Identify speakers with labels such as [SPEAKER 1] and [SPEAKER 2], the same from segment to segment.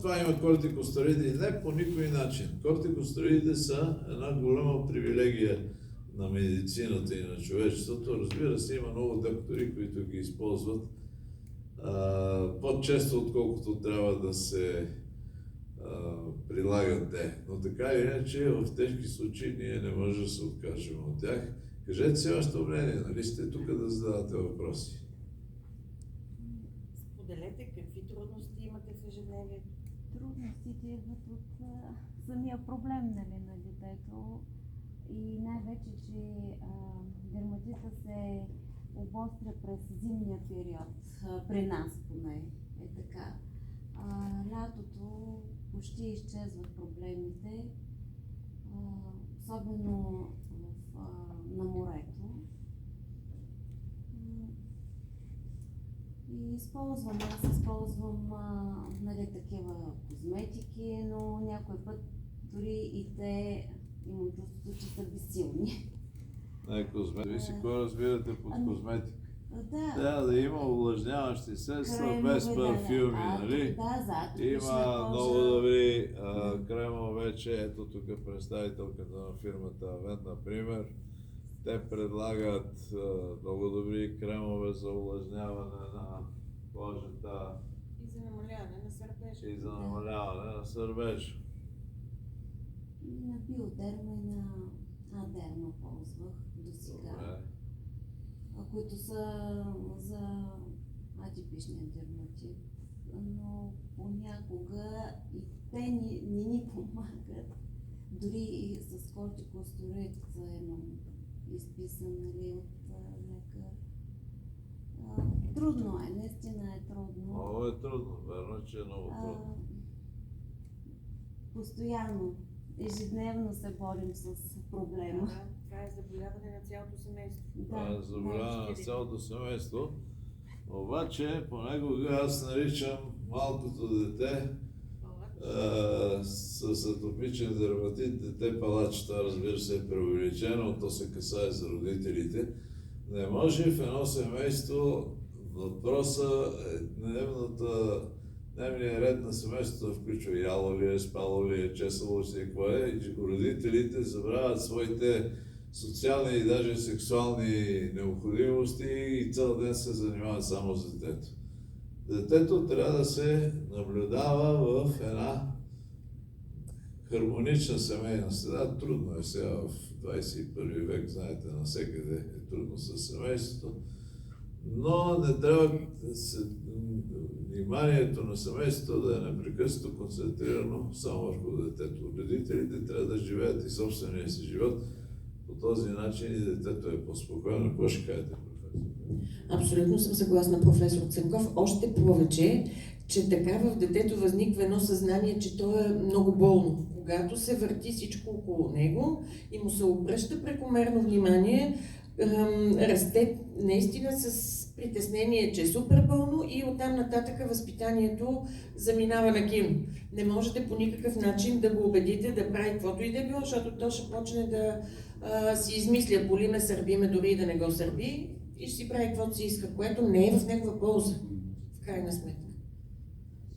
[SPEAKER 1] това има кортикостероиди. Не по никой начин. Кортикостероидите са една голяма привилегия на медицината и на човечеството. Разбира се, има много доктори, които ги използват по-често, отколкото трябва да се прилагат те. Но така или иначе, в тежки случаи ние не можем да се откажем от тях. Кажете си вашето мнение, нали сте тук да задавате въпроси?
[SPEAKER 2] Споделете какви трудности имате в ежедневието.
[SPEAKER 3] Трудностите идват от самия проблем, нали, на детето и най-вече, че дерматита се обостря през зимния период, при нас поне е така. Лятото почти изчезват проблемите, особено на морето. И аз използвам нали, такива козметики, но някой път дори и те имам чувството, че са безсилни.
[SPEAKER 1] Не, козметика. Вие си кой разбирате под козметика?
[SPEAKER 3] Да.
[SPEAKER 1] Трябва да има увлажняващи средства без парфюми, нали?
[SPEAKER 3] Да,
[SPEAKER 1] има много добри кремове вече. Ето тук представителката на фирмата Авен, например. Те предлагат много добри кремове за увлажняване на кожата.
[SPEAKER 2] И за намаляване на сърбежа.
[SPEAKER 1] И за намаляване на сърбежа.
[SPEAKER 3] И на биодерма и на адерма ползвах до сега. Които са за атипичния дерматит, но понякога и те не ни помагат. Дори и с кортикостероид имам изписан, нали, от лекар. Трудно е, наистина е трудно.
[SPEAKER 1] Много е трудно, верно, че е много трудно.
[SPEAKER 3] Постоянно, ежедневно се борим с проблема.
[SPEAKER 2] Това е заболяване на цялото семейство.
[SPEAKER 1] Това е заболяване на цялото семейство. Обаче, понякога аз наричам малкото дете с атопичен дерматит дете палач. Това, разбира се, е преувеличено, то се касае за родителите. Не може в едно семейство въпроса, дневният ред на семейството включва яло ли е, спало ли е, чесало си какво е, и родителите забравят своите социални и даже сексуални необходимости и цял ден се занимават само с детето. Детето трябва да се наблюдава в една хармонична семейна среда. Трудно е сега в 21 век, знаете, навсекъде е трудно със семейството, но не трябва вниманието на семейството да е непрекъснато концентрирано само върху детето. Родителите трябва да живеят и собствения си живот. По този начин и детето е по-спокойно. Какво ще кажете, професор?
[SPEAKER 4] Абсолютно съм съгласна, професор Цанков. Още повече, че така в детето възниква едно съзнание, че то е много болно. Когато се върти всичко около него и му се обръща прекомерно внимание, расте наистина с притеснение, че е супер болно и оттам нататък възпитанието заминава на кино. Не можете по никакъв начин да го убедите да прави каквото и да е било, защото то ще почне да си измисля, боли ме, сърби ме, дори и да не го сърби и ще си прави каквото си иска, което не е в негова полза, в крайна сметка.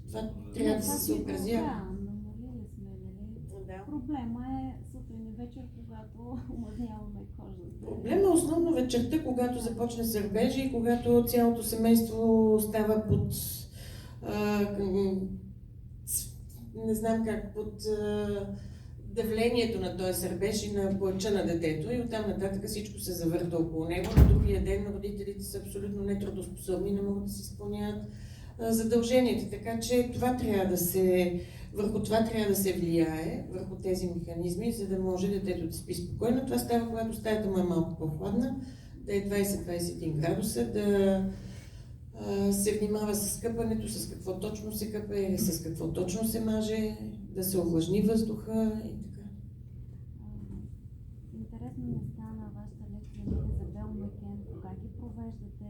[SPEAKER 4] Това трябва да се съобразява.
[SPEAKER 3] Намалили сме, нали? Проблема е сутрин и вечер, когато омазняваме кожата.
[SPEAKER 4] Проблема е основно вечерта, когато започне сърбежа и когато цялото семейство става под не знам как, под давлението на този сърбеж и на плача на детето и оттам нататък всичко се завърта около него. На другия ден родителите са абсолютно нетрудоспособни, не могат да си изпълняват задълженията, така че върху това трябва да се влияе, върху тези механизми, за да може детето да спи спокойно. Това става, когато стаята му е малко по-хладна, да е 20-21 градуса, да се внимава с къпането, с какво точно се къпе, с какво точно се маже, да се увлажни въздуха и така.
[SPEAKER 3] Интересно ми стана вашата лекция за Белмекен. Кога ги провеждате?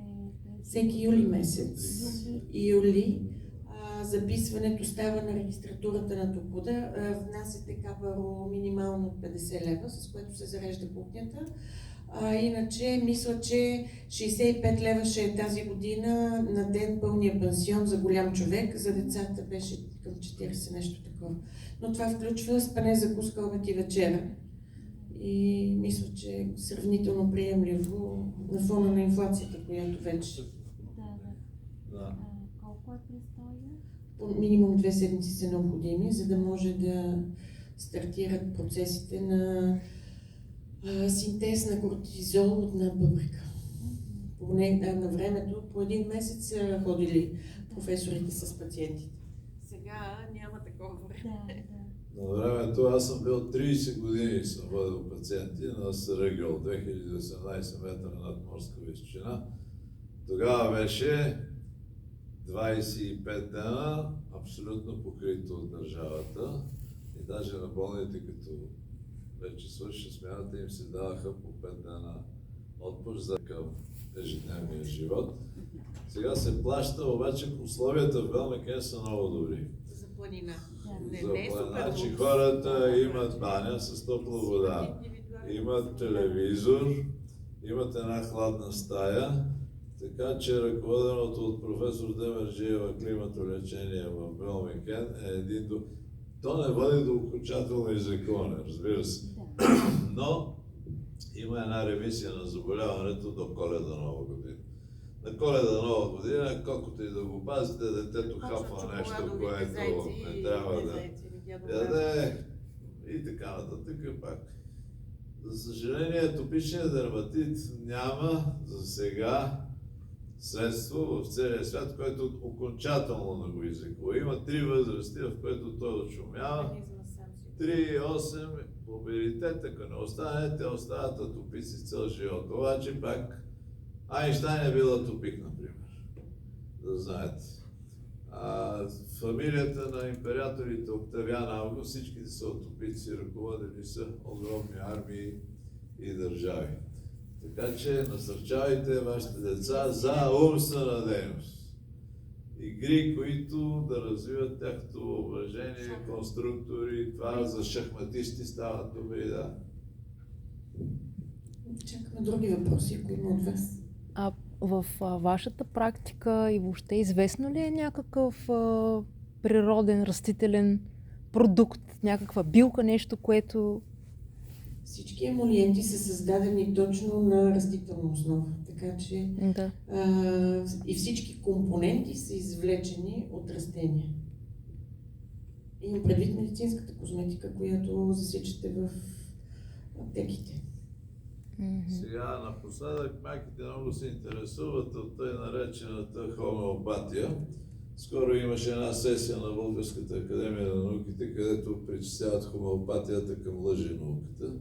[SPEAKER 4] Всеки юли месец. Юли. Записването става на регистратурата на Топлода. Внасяте капаро минимално 50 лева, с което се зарежда кухнята. Иначе мисля, че 65 лева ще е тази година на ден пълния пансион за голям човек. За децата беше към 40, нещо такова. Но това включва спане, закуска, обед и вечера. И мисля, че е сравнително приемливо на фона на инфлацията, която вече
[SPEAKER 1] Да.
[SPEAKER 3] Колко е престоя?
[SPEAKER 4] по минимум 2 седмици са необходими, за да може да стартират процесите на синтез на кортизол от надбъбрека. Поне на времето, по 1 месец са ходили професорите с пациентите.
[SPEAKER 2] Сега няма такова време.
[SPEAKER 3] Да.
[SPEAKER 1] На времето аз съм бил 30 години, съм водил пациенти на СРГО, 2018 метра над морска височина. Тогава беше 25 дена, абсолютно покрито от държавата. И даже на болните, като вече свърши смяната, им се даваха по 5 дена отпуск за към ежедневния живот. Сега се плаща, обаче условията в Белмекен са много добри.
[SPEAKER 2] За планина.
[SPEAKER 1] За
[SPEAKER 2] Не е супер
[SPEAKER 1] плана, че
[SPEAKER 2] лукс.
[SPEAKER 1] хората имат баня с топла вода, имат телевизор, имат една хладна стая, така че ръководеното от професор Демерджиева климатолечение в Белмекен е един до... То не води до окончателни закони, разбира се, но има една ремисия на заболяването до Коледа Нова година. На Коледа Нова година, колкото и да го пазите, детето хапва нещо, което не трябва да яде и така нататък пак. За съжаление, атопичният дерматит няма за сега средство в целия свят, което окончателно да го излекува. Има 3 възрасти, в които той очумява. 3, 8, мобилитет, ако не остане, те остават атопици цял живот. Обаче пак Айнщайн е бил атопик, например. Да знаете. Фамилията на императорите Октавиан Август, всичките са атопици, ръководени са огромни армии и държави. Така че насърчавайте вашите деца за умствена дейност. Игри, които да развиват тяхното въображение, конструктори, това за шахматисти става добри, да.
[SPEAKER 4] Чакаме други въпроси, ако има от вас.
[SPEAKER 5] А в вашата практика и въобще известно ли е някакъв природен растителен продукт, някаква билка, нещо, което...
[SPEAKER 4] Всички емолиенти са създадени точно на растителна основа, така че
[SPEAKER 5] Да.
[SPEAKER 4] И всички компоненти са извлечени от растения. Имам предвид медицинската козметика, която засичате в аптеките.
[SPEAKER 1] Сега напоследък майките много се интересуват от тъй наречената хомеопатия. Скоро имаше една сесия на Българската академия на науките, където причисляват хомеопатията към лъженауката.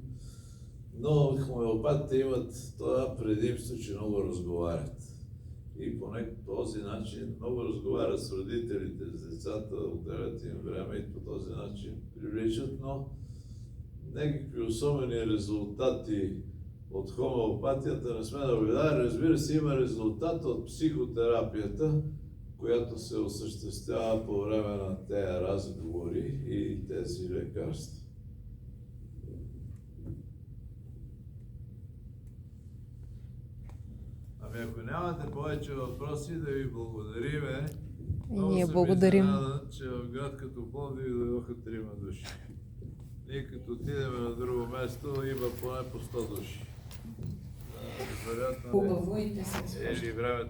[SPEAKER 1] Но хомеопатите имат това предимство, че много разговарят. И по този начин много разговарят с родителите, с децата, отделят им време и по този начин привличат, но някакви особени резултати от хомеопатията не сме наблюдали. Разбира се, има резултат от психотерапията, която се осъществява по време на тези разговори и тези лекарства. Ами ако нямате повече въпроси, да ви благодариме.
[SPEAKER 5] И ние благодарим.
[SPEAKER 1] Много съм изненадан, че в град като Пловдив дойдоха 3 души. Ние като отидем на друго место, има поне по 100 души. Вероятно
[SPEAKER 4] Хубаво и те се
[SPEAKER 1] или времето